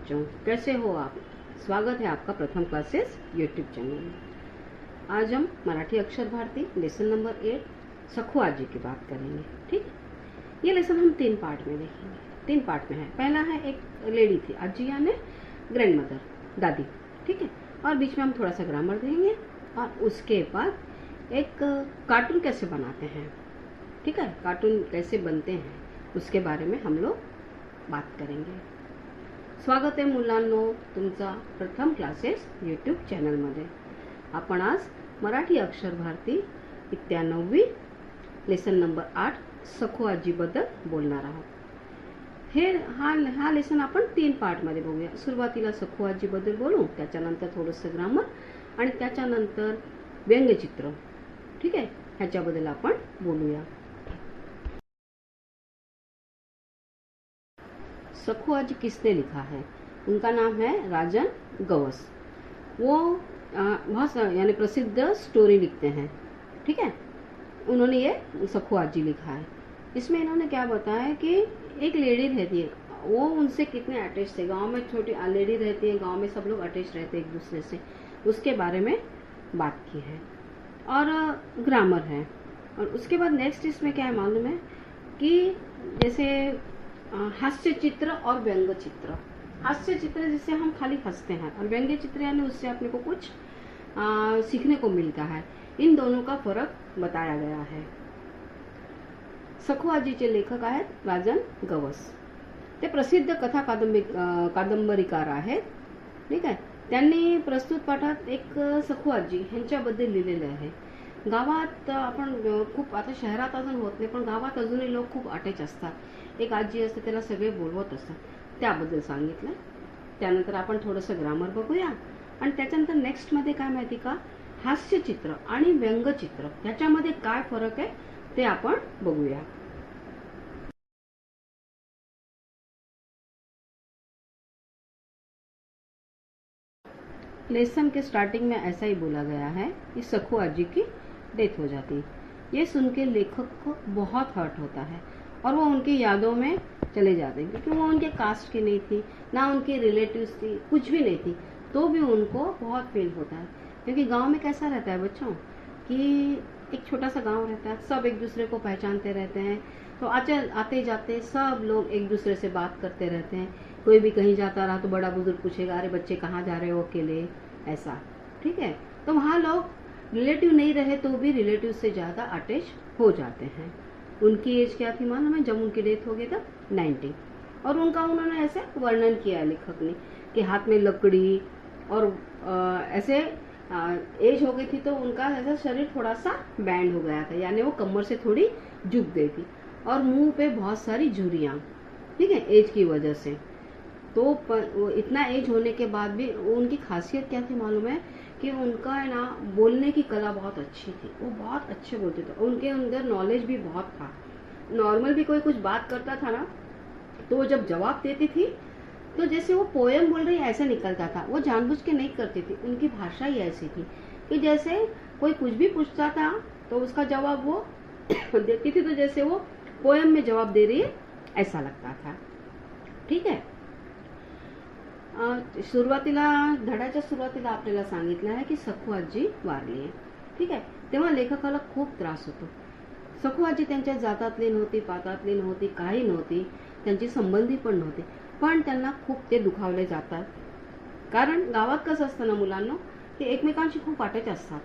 बच्चों, कैसे हो आप। स्वागत है आपका प्रथम क्लासेस यूट्यूब चैनल में। आज हम मराठी अक्षर भारती लेसन नंबर 8 सखू आजी की बात करेंगे। ठीक, ये लेसन हम 3 पार्ट में देखेंगे। 3 पार्ट में है। पहला है एक लेडी थी, आजी यानी ग्रैंड मदर, दादी। ठीक है, और बीच में हम थोड़ा सा ग्रामर देंगे और उसके बाद एक कार्टून कैसे बनाते हैं, ठीक है, कार्टून कैसे बनते हैं उसके बारे में हम लोग बात करेंगे। स्वागत आहे मुलांनो तुमचा प्रथम क्लासेस यूट्यूब चॅनलमध्ये। आपण आज मराठी अक्षर भारती इत्या 9वी लेसन नंबर 8 सखू आजीबद्दल बोलणार आहोत। हा लेसन आपण 3 पार्ट मध्ये बघूया। सुरुवातीला सखू आजीबद्दल बोलू, त्याच्यानंतर थोडंसं ग्रामर आणि त्याच्यानंतर व्यंगचित्र। ठीक आहे, ह्याच्याबद्दल आपण बोलूया। सखू आजी किसने लिखा है? उनका नाम है राजन गवस। वो बहुत यानी प्रसिद्ध स्टोरी लिखते हैं। ठीक है, उन्होंने ये सखू आजी लिखा है। इसमें इन्होंने क्या बताया कि एक लेडी रहती है, वो उनसे कितने अटैच थे। गांव में छोटी लेडी रहती है, गांव में सब लोग अटैच रहते हैं एक दूसरे से, उसके बारे में बात की है। और ग्रामर है। और उसके बाद नेक्स्ट इसमें क्या है मालूम है कि जैसे हास्य चित्र और व्यंग्य चित्र। हास्य चित्र जिससे हम खाली हंसते हैं और व्यंग्य चित्र यानी उससे अपने को कुछ सीखने को मिलता है। इन दोनों का फरक बताया गया है। सखू आजीचे लेखक आहेत राजन गवस। ते प्रसिद्ध कथा कादंबरीकार आहेत। ठीक आहे, त्यांनी प्रस्तुत पाठात एक सखू आजी ह्यांच्याबद्दल लिहिलेलं आहे। गावात आपण खूप, आता शहरात अजून होत नाही पण गावात अजूनही लोक खूप अटॅच असतात। एक आजी असते, त्याला सगळे बोलवत असतात, त्याबद्दल सांगितलं। त्यानंतर आपण थोडंसं ग्रामर बघूया आणि त्याच्यानंतर नेक्स्ट मध्ये काय माहिती का, हास्यचित्र आणि व्यंगचित्र त्याच्यामध्ये काय फरक आहे ते आपण बघूया। लेसन के स्टार्टिंग में ऐसा ही बोला गया है कि सखू आजी की डेथ हो जाती है। ये सुन के लेखक को बहुत हर्ट होता है और वो उनकी यादों में चले जाते हैं, क्योंकि वो उनके कास्ट की नहीं थी, ना उनके रिलेटिव्स थी, कुछ भी नहीं थी, तो भी उनको बहुत फील होता है। क्योंकि गांव में कैसा रहता है बच्चों कि एक छोटा सा गांव रहता है, सब एक दूसरे को पहचानते रहते हैं, तो आते जाते सब लोग एक दूसरे से बात करते रहते हैं। कोई भी कहीं जाता रहा तो बड़ा बुजुर्ग पूछेगा, अरे बच्चे कहाँ जा रहे हो अकेले, ऐसा। ठीक है, तो वहाँ लोग रिलेटिव नहीं रहे तो भी रिलेटिव से ज़्यादा अटैच हो जाते हैं। उनकी एज क्या थी मालूम है जब उनकी डेथ हो गई तब 90। और उनका उन्होंने ऐसे वर्णन किया है लेखक ने कि हाथ में लकड़ी और ऐसे एज हो गई थी तो उनका ऐसा शरीर थोड़ा सा बैंड हो गया था, यानी वो कमर से थोड़ी झुक गई थी और मुंह पे बहुत सारी झुर्रियाँ। ठीक है, एज की वजह से। तो इतना एज होने के बाद भी उनकी खासियत क्या थी मालूम है कि उनका है ना बोलने की कला बहुत अच्छी थी। वो बहुत अच्छे बोलते थे, उनके अंदर नॉलेज भी बहुत था। नॉर्मल भी कोई कुछ बात करता था ना तो वो जब जवाब देती थी तो जैसे वो पोयम बोल रही ऐसे निकलता था। वो जानबूझ के नहीं करती थी, उनकी भाषा ही ऐसी थी कि जैसे कोई कुछ भी पूछता था तो उसका जवाब वो देती थी, तो जैसे वो पोयम में जवाब दे रही है ऐसा लगता था। ठीक है, सुरुवातीला धड्याच्या सुरुवातीला आपल्याला सांगितलं आहे की सखू आजी वारली आहे। ठीक आहे, तेव्हा लेखकाला खूप त्रास होतो। सखू आजी त्यांच्या जातातली नव्हती, पातातली नव्हती, काही नव्हती, त्यांची संबंधी पण नव्हती, पण त्यांना खूप ते दुखावले जातात। कारण गावात कसं असतं ना मुलांना, ते एकमेकांशी खूप अटॅच असतात,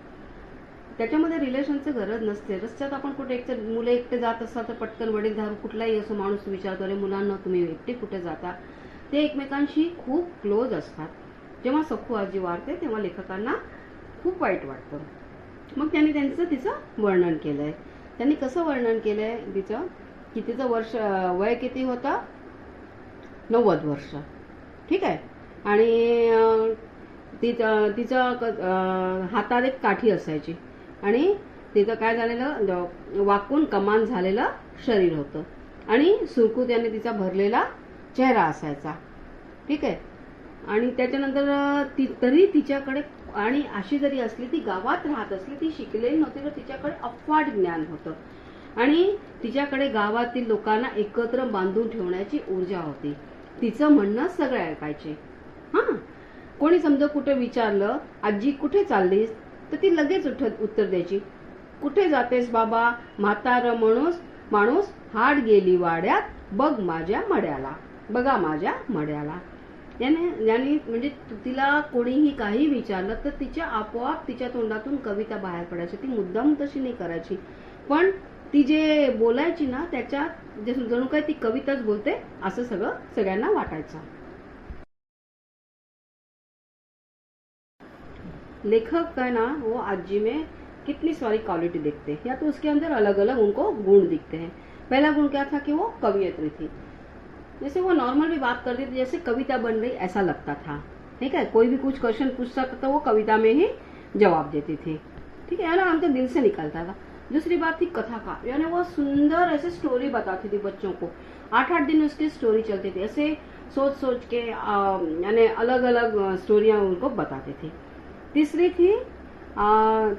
त्याच्यामध्ये रिलेशनची गरज नसते। रस्त्यात आपण कुठे मुलं एकटे जात असतात तर पटकन वडीलधार कुठलाही असो माणूस विचारतो, अरे मुलांना तुम्ही एकटे कुठे जाता, ते एकमेकांशी खूप क्लोज असतात। जेव्हा सखू आजी वारते तेव्हा लेखकांना खूप वाईट वाटतं। मग त्यांनी तिचं वर्णन केलंय। त्यांनी कसं वर्णन केलंय तिचं की तिचं वय किती होतं, 90 वर्ष। ठीक आहे, आणि तिचं हातात एक काठी असायची आणि तिचं काय झालेलं, वाकून कमान झालेलं शरीर होतं आणि सुरकुत याने तिचा भरलेला चेहरा असायचा। ठीक आहे, आणि त्याच्यानंतर तरी तिच्याकडे, आणि अशी जरी असली ती गावात राहत असली, ती शिकलेली नव्हती तर तिच्याकडे अफाट ज्ञान होतं आणि तिच्याकडे गावातील लोकांना एकत्र बांधून ठेवण्याची ऊर्जा होती। तिचं म्हणणं सगळे ऐकायचे. हा, कोणी समजा कुठे विचारलं, आजी कुठे चाललीस, तर ती लगेच उत्तर द्यायची, कुठे जातेस बाबा, म्हातार माणूस हाड गेली वाड्यात, बघ माझ्या मड्याला, बघा माझ्या मड्याला. याने म्हणजे तिला कोणीही काही विचारलं तर तिच्या आपोआप तिच्या तोंडातून कविता बाहेर पडायची. ती मुद्दाम तशी नाही करायची, पण ती जे बोलायची ना त्याच्यात जणू काय ती कविताच बोलते असं सगळ्यांना वाटायचं. लेखक है ना वो आजी में कितनी सारी क्वालिटी देखते हैं, या तो उसके अंदर अलग अलग उनको गुण दिखते हैं. पहला गुण क्या था कि वो कवियत्री थी. जैसे वो नॉर्मल भी बात करती थी, जैसे कविता बन रही ऐसा लगता था. ठीक है, कोई भी कुछ क्वेश्चन पूछता था तो वो कविता में ही जवाब देती थी. ठीक है ना, हमको दिल से निकलता था. दूसरी बात थी कथाकार, यानी वो सुंदर ऐसे स्टोरी बताती थी बच्चों को. 8-8 दिन उसकी स्टोरी चलती थी, ऐसे सोच के यानी अलग अलग स्टोरियां उनको बताते थे.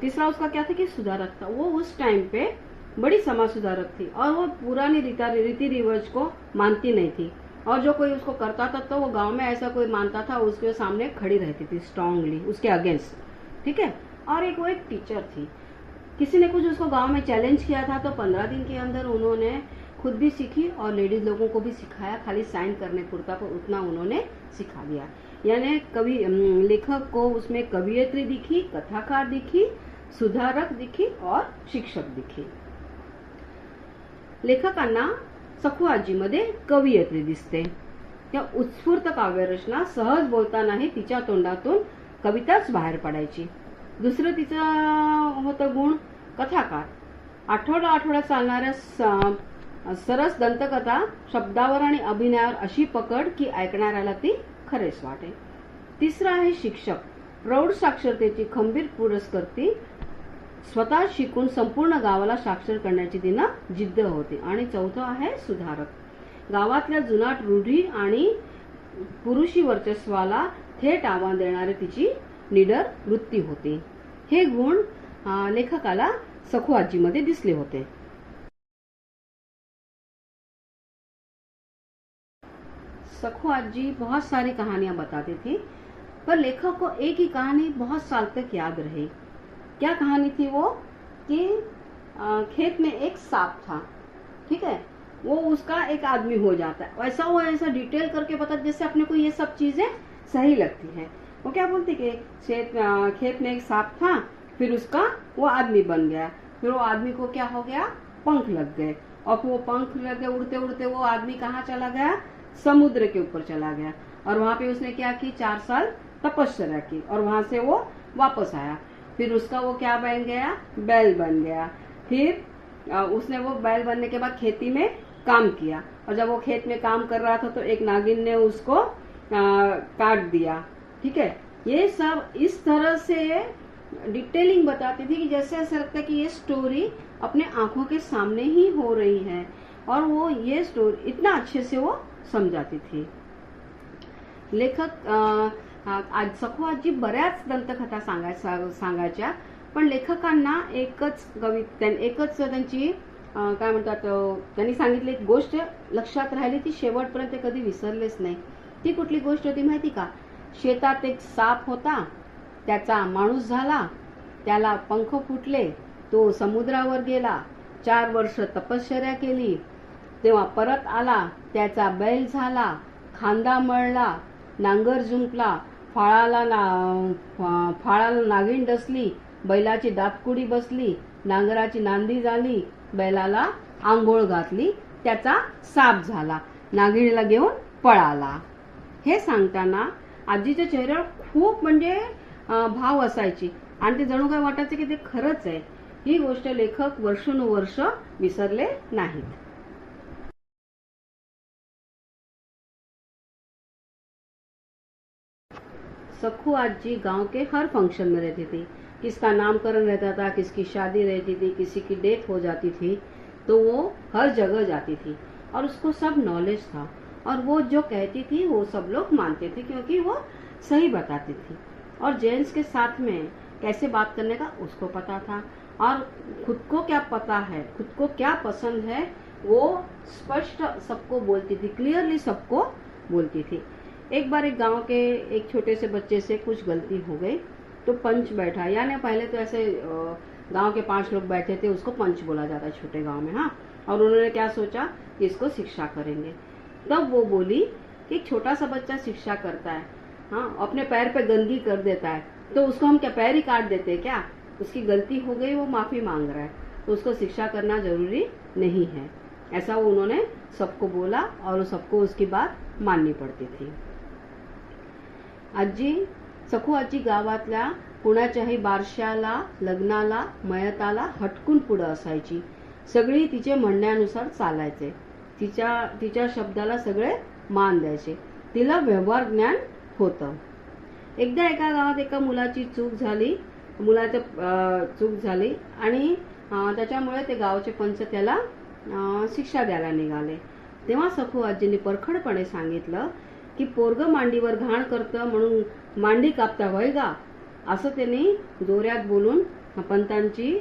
तीसरा उसका क्या था कि सुधारक था. वो उस टाइम पे बड़ी समाज सुधारक थी और वो पुरानी रीति रिवाज को मानती नहीं थी, और जो कोई उसको करता था तो वो गांव में ऐसा कोई मानता था उसके सामने खड़ी रहती थी स्ट्रांगली उसके अगेंस्ट. ठीक है, और वो एक टीचर थी. किसी ने कुछ उसको गांव में चैलेंज किया था तो 15 दिन के अंदर उन्होंने खुद भी सीखी और लेडीज लोगों को भी सिखाया. खाली साइन करने पुरता पर उतना उन्होंने सिखा दिया. यानी लेखक को उसमें कवियत्री दिखी, कथाकार दिखी, सुधारक दिखी और शिक्षक दिखी. लेखकांना सखू आजीमध्ये कवियत्री दिसते. त्या उत्स्फूर्त काव्यरचना, सहज बोलतानाही तिच्या तोंडातून कविताच बाहेर पडायची. दुसरं तिचं होतं गुण कथाकार. आठवडा चालणाऱ्या सरस दंतकथा शब्दावर आणि अभिनयावर अशी पकड की ऐकणाऱ्याला ती खरेच वाटे. तिसरं आहे शिक्षक. प्रौढ साक्षरतेची खंबीर पुरस्कर्ती, स्वतः शिकून संपूर्ण गावाला साक्षर करण्याची तिनं जिद्द होती. आणि चौथं आहे सुधारक. गावातल्या जुनाट रूढी आणि पुरुषी वर्चस्वाला थेट आव्हान देणारी तिची निडर वृत्ती होती. हे गुण लेखकाला सखू आजीमध्ये दिसले होते. सखू आजी बहुत सारी कहानियां बताती थी, पर लेखक को एक ही कहानी बहुत साल तक याद रही. क्या कहानी थी वो कि खेत में एक सांप था. ठीक है, वो उसका एक आदमी हो जाता है. वैसा वो ऐसा डिटेल करके बताता जैसे अपने को ये सब चीजें सही लगती है. वो क्या बोलती कि खेत में एक सांप था, फिर उसका वो आदमी बन गया. फिर वो आदमी को क्या हो गया, पंख लग गए, और फिर वो पंख लग गए, उड़ते उड़ते वो आदमी कहाँ चला गया, समुद्र के ऊपर चला गया. और वहां पे उसने क्या की, 4 साल तपस्या की, और वहां से वो वापस आया. फिर उसका वो क्या बन गया, बैल बन गया. फिर उसने वो बैल बनने के बाद खेती में काम किया, और जब वो खेत में काम कर रहा था तो एक नागिन ने उसको काट दिया. ठीक है, ये सब इस तरह से डिटेलिंग बताती थी कि जैसे ऐसा लगता है कि ये स्टोरी अपने आंखों के सामने ही हो रही है, और वो ये स्टोरी इतना अच्छे से वो समजाती थी. लेखक सखू आजी बऱ्याच दंतकथा सांगायच्या, पण लेखकांना एकच त्यांची काय म्हणतात, त्यांनी सांगितली एक गोष्ट लक्षात राहिली, ती शेवटपर्यंत कधी विसरलेच नाही. ती कुठली गोष्ट होती माहिती का? शेतात एक साप होता, त्याचा माणूस झाला, त्याला पंख फुटले, तो समुद्रावर गेला, 4 वर्ष तपश्चर्या केली, तेव्हा परत आला, त्याचा बैल झाला, खांदा मळला, नांगर जुंपला, फाळाला नागिन डसली, बैलाची दातकुडी बसली, नांगराची नांदी झाली, बैलाला आंघोळ घातली, त्याचा साप झाला, नागिणीला घेऊन पळाला. हे सांगताना आजीच्या चेहऱ्यावर खूप म्हणजे भाव असायची, आणि ते जणू काय वाटायचं की ते खरंच आहे. ही गोष्ट लेखक वर्षानुवर्ष विसरले नाहीत. सखू आजी गांव के हर फंक्शन में रहती थी. किसका नामकरण रहता था, किसकी शादी रहती थी, किसी की डेथ हो जाती थी, तो वो हर जगह जाती थी, और उसको सब नॉलेज था, और वो जो कहती थी वो सब लोग मानते थे क्योंकि वो सही बताती थी. और जेंट्स के साथ में कैसे बात करने का उसको पता था, और खुद को क्या पता है, खुद को क्या पसंद है, वो स्पष्ट सबको बोलती थी, क्लियरली सबको बोलती थी। एक बार एक गांव के एक छोटे से बच्चे से कुछ गलती हो गई, तो पंच बैठा, यानी पहले तो ऐसे गांव के 5 लोग बैठे थे, उसको पंच बोला जाता है छोटे गांव में। हाँ, और उन्होंने क्या सोचा कि इसको शिक्षा करेंगे। तब वो बोली कि एक छोटा सा बच्चा शिक्षा करता है, हाँ, अपने पैर पे गंदगी कर देता है, तो उसको हम क्या पैर ही काट देते हैं क्या? उसकी गलती हो गई, वो माफी मांग रहा है, तो उसको शिक्षा करना जरूरी नहीं है। ऐसा वो उन्होंने सबको बोला और सबको उसकी बात माननी पड़ती थी। आजी, सखू आजी गावातल्या कुणाच्याही बारशाला, लग्नाला, मयताला हटकून पुढं असायची. सगळी तिचे म्हणण्यानुसार चालायचे. तिच्या शब्दाला सगळे मान द्यायचे. तिला व्यवहार ज्ञान होतं. एकदा एका गावात एका मुलाची चूक झाली आणि त्याच्यामुळे ते गावचे पंच त्याला शिक्षा द्यायला निघाले. तेव्हा सखू आजींनी परखडपणे सांगितलं की पोरगं मांडीवर घाण करतं म्हणून मांडी कापता होय गा, असं त्यांनी जोरात बोलून पंचांची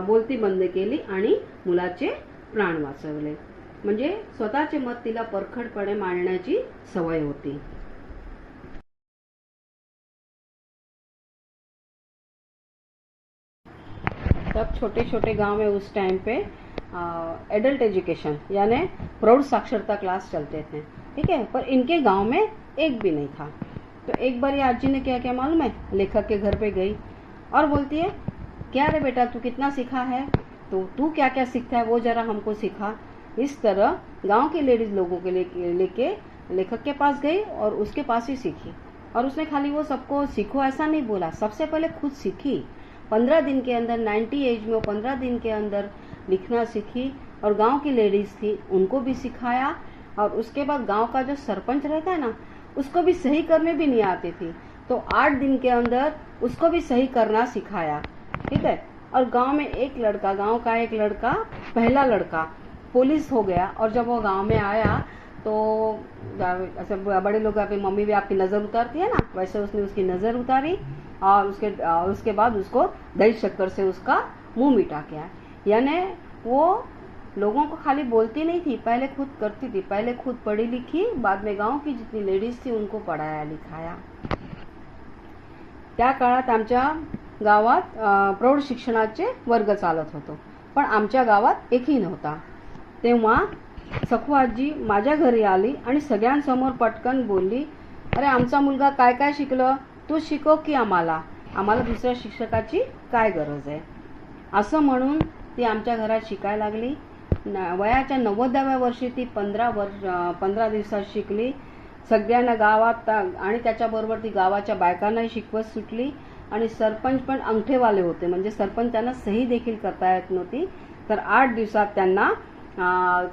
बोलती बंद केली आणि मुलाचे प्राण वाचवले. म्हणजे स्वतःचे मत तिला परखडपणे मांडण्याची सवय होती. तब छोटे छोटे गांव में उस टाइम पे एडल्ट एजुकेशन यानी प्रौढ़ साक्षरता क्लास चलते थे, ठीक है, पर इनके गांव में एक भी नहीं था। तो एक बार ये आजी ने क्या क्या मालूम है, लेखक के घर पे गई और बोलती है, क्या रे बेटा तू कितना सीखा है, तो तू क्या क्या सीखता है वो जरा हमको सिखा। इस तरह गांव के लेडीज लोगों के लेके लेखक के पास गई और उसके पास ही सीखी। और उसने खाली वो सबको सीखो ऐसा नहीं बोला, सबसे पहले खुद सीखी। 15 दिन के अंदर 90 एज में वो 15 दिन के अंदर लिखना सीखी और गांव की लेडीज थी उनको भी सिखाया। और उसके बाद गांव का जो सरपंच रहता है ना, उसको भी सही करने भी नहीं आती थी, तो 8 दिन के अंदर उसको भी सही करना सिखाया, ठीक है। और गांव का एक लड़का पहला लड़का पुलिस हो गया। और जब वो गांव में आया तो ऐसे बड़े लोग आपकी मम्मी भी आपकी नजर उतारती है ना, वैसे उसने उसकी नजर उतारी और उसके बाद उसको दही शक्कर से उसका मुंह मिटा के आया। यानी वो लोगों को खाली बोलती नहीं थी, पहले खुद करती थी, पहले खुद पढ़ी लिखी, बाद में गांव की जितनी लेडीज थी उनको पढ़ाया लिखाया। त्या काळात आमच्या गावात प्रौढ शिक्षणाचे वर्ग चालत होतो, पण आमच्या गावात एकही नव्हता। तेव्हा सखू आजी माझ्या घरी आली आणि सगळ्यांसमोर पटकन बोलली, अरे आमचा मुलगा काय काय शिकलं, तू शिकव की आम्हाला दुसऱ्या शिक्षकाची काय गरज आहे। असं म्हणून ती आमच्या घरात शिकायला लागली। वयाच्या 90व्या वर्षी ती 15 दिवसात शिकली। सगळ्यांना गावात आणि त्याच्याबरोबर ती गावाच्या बायकांनाही शिकवत सुटली। आणि सरपंच पण अंगठेवाले होते, म्हणजे सरपंच त्यांना सही देखील करता येत नव्हती, तर 8 दिवसात त्यांना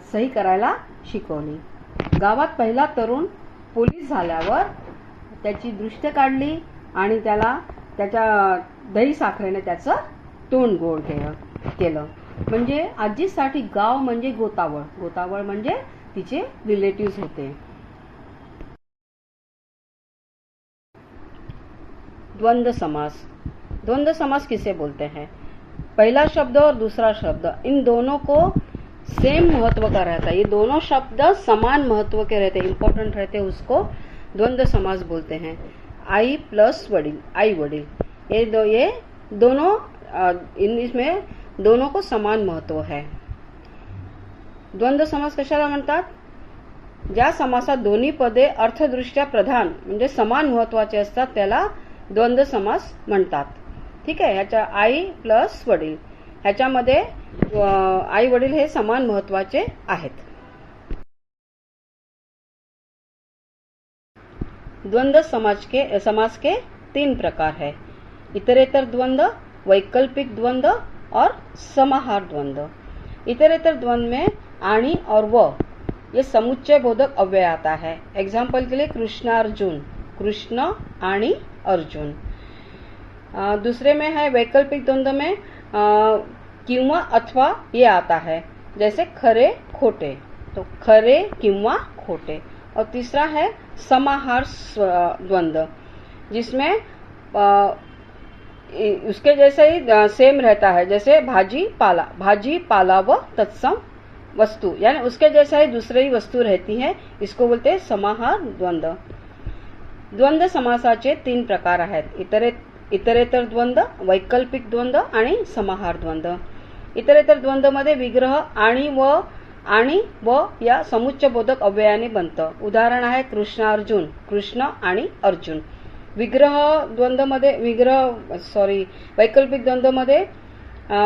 सही करायला शिकवली। गावात पहिला तरुण पोलीस झाल्यावर त्याची दृष्टी काढली आणि त्याला त्याच्या दही साखरेने त्याचं तोंड गोड केलं। म्हणजे आजीसाठी गाव म्हणजे गोतावळ म्हणजे तिचे रिलेटिव्ह होते। द्वंद्व समास किसे बोलते हैं? पहला शब्द और दूसरा शब्द, इन दोनों को सेम महत्व का रहता है, ये दोनों शब्द समान महत्व के रहते हैं, इंपॉर्टेंट रहते हैं, उसको द्वंद्व समास बोलते हैं। आई प्लस वडील, आई वडील, ये दोनों इसमें दोनों को समान महत्व है। द्वंद्व समास कशाला म्हणतात? ज्या समासात दोन्ही पदे अर्थदृष्ट्या प्रधान म्हणजे समान महत्वाचे असतात त्याला द्वंद्व समास म्हणतात, ठीक आहे। ह्याच्या आई प्लस वडील, ह्याच्यामध्ये आई वडील हे समान महत्वाचे आहेत। द्वंद्व समास के 3 प्रकार है, इतरेतर द्वंद्व, वैकल्पिक द्वंद्व और समाहार द्वंद्व। इतरेतर द्वंद्व में आणि और व ये समुच्चय बोधक अव्यय आता है। एग्जाम्पल के लिए कृष्णार्जुन, कृष्ण आणि अर्जुन। दूसरे में है वैकल्पिक द्वंद्व में किंवा अथवा ये आता है, जैसे खरे खोटे, तो खरे किंवा खोटे। और तीसरा है समाहार द्वंद्व, जिसमें उसके जैसे ही सेम रहता है, जैसे भाजी पाला व तत्सम वस्तु, यानी उसके जैसा ही दूसरी वस्तु रहती है, इसको बोलते हैं समाहार द्वंद्व। द्वंद्व समासाचे 3 प्रकार आहेत, इतरेतर द्वंद्व, वैकल्पिक द्वंद्व आणि समाहार द्वंद्व। इतरेतर द्वंद्व मध्ये विग्रह आणि व या समुच्चयबोधक अव्ययाने बनतं। उदाहरण आहे कृष्ण अर्जुन, कृष्ण आणि अर्जुन। वैकल्पिक द्वंद्व मध्ये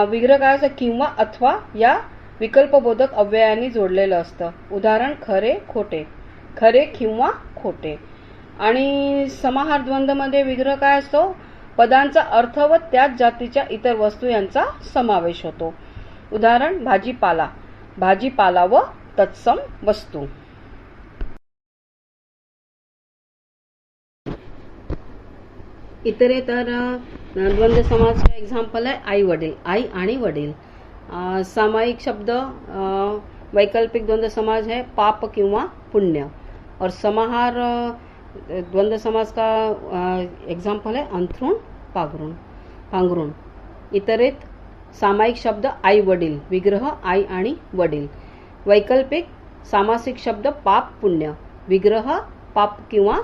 विग्रह काय असतं, किंवा अथवा या विकल्पबोधक अव्ययाने जोडलेलं असतं। उदाहरण खरे खोटे, खरे किंवा खोटे। आणि समाहार द्वंद्व मध्ये विग्रह काय असतो, पदांचा अर्थ व त्याच जातीच्या इतर वस्तू यांचा समावेश होतो। उदाहरण भाजीपाला, भाजीपाला व तत्सम वस्तू। इतरेतर द्वंद्व समास का एग्जाम्पल है आई वडील, आई आणि वडील। सामायिक शब्द वैकल्पिक द्वंद्व समास है पाप किंवा पुण्य। और समाहार द्वंद्व समास का एग्जाम्पल है अंथरूण पांघरुण। इतरेत सामायिक शब्द आई वडील, विग्रह आई आणि वडील। वैकल्पिक सामासिक शब्द पाप पुण्य, विग्रह पाप किंवा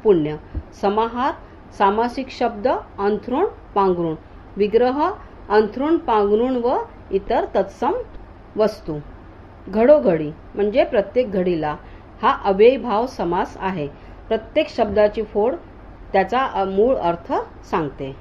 पुण्य। समाहार सामासिक शब्द अंथरूण पांघरुण, विग्रह अंथरूण पांघरुण व इतर तत्सम वस्तू। घडोघडी म्हणजे प्रत्येक घडीला, हा अव्ययीभाव समास आहे। प्रत्येक शब्दाची फोड त्याचा मूळ अर्थ सांगते।